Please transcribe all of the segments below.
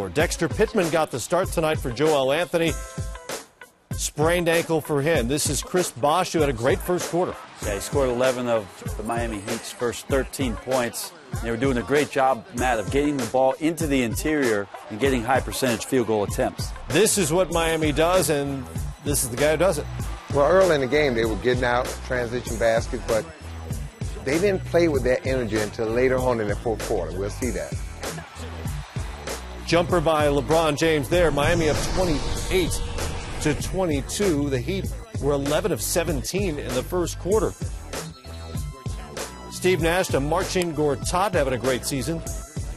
score. Dexter Pittman got the start tonight for Joel Anthony. Sprained ankle for him. This is Chris Bosh, who had a great first quarter. Yeah, he scored 11 of the Miami Heat's first 13 points. They were doing a great job, Matt, of getting the ball into the interior and getting high percentage field goal attempts. This is what Miami does, and this is the guy who does it. Well, early in the game, they were getting out transition baskets, but they didn't play with that energy until later on in the fourth quarter. We'll see that. Jumper by LeBron James there. Miami up 28-22. The Heat were 11 of 17 in the first quarter. Steve Nash to Marcin Gortat having a great season.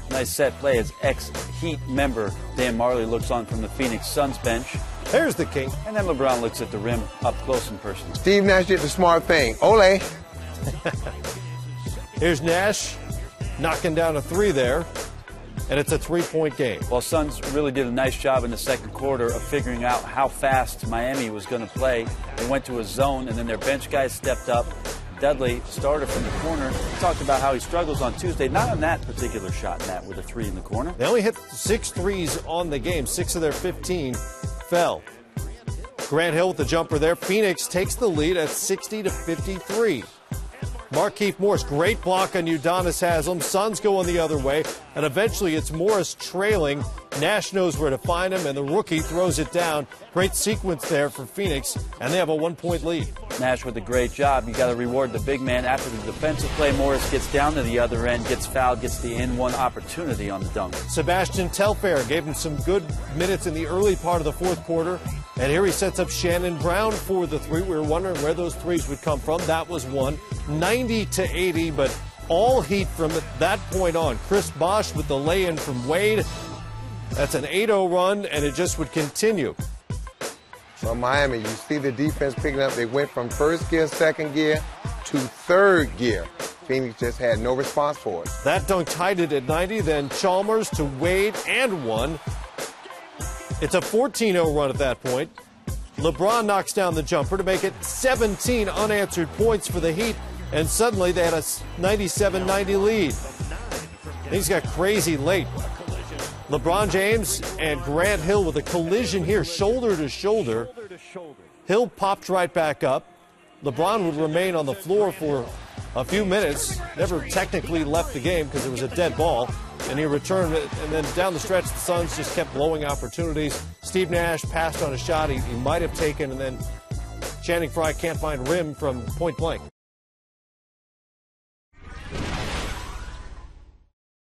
Nice set play as ex-Heat member Dan Marley looks on from the Phoenix Suns bench. There's the king. And then LeBron looks at the rim up close in person. Steve Nash did the smart thing. Ole. Here's Nash knocking down a three there, and it's a three-point game. Well, Suns really did a nice job in the second quarter of figuring out how fast Miami was going to play. They went to a zone, and then their bench guys stepped up. Dudley started from the corner. He talked about how he struggles on Tuesday, not on that particular shot, Matt, with a three in the corner. They only hit 6 threes on the game. 6 of their 15 fell. Grant Hill with the jumper there. Phoenix takes the lead at 60-53. Markieff Morris, great block on Udonis Haslem. Suns go on the other way, and eventually it's Morris trailing. Nash knows where to find him, and the rookie throws it down. Great sequence there for Phoenix, and they have a 1-point lead. Nash with a great job. You got to reward the big man after the defensive play. Morris gets down to the other end, gets fouled, gets the N1 opportunity on the dunk. Sebastian Telfair gave him some good minutes in the early part of the fourth quarter, and here he sets up Shannon Brown for the three. We were wondering where those threes would come from. That was one. 90-80, but all Heat from that point on. Chris Bosh with the lay-in from Wade. That's an 8-0 run, and it just would continue. So Miami, you see the defense picking up. They went from first gear, second gear to third gear. Phoenix just had no response for it. That dunk tied it at 90, then Chalmers to Wade and one. It's a 14-0 run at that point. LeBron knocks down the jumper to make it 17 unanswered points for the Heat, and suddenly they had a 97-90 lead. Things got crazy late. LeBron James and Grant Hill with a collision here, shoulder to shoulder. Hill popped right back up. LeBron would remain on the floor for a few minutes, never technically left the game because it was a dead ball, and he returned, and then down the stretch the Suns just kept blowing opportunities. Steve Nash passed on a shot he might have taken, and then Channing Frye can't find rim from point blank.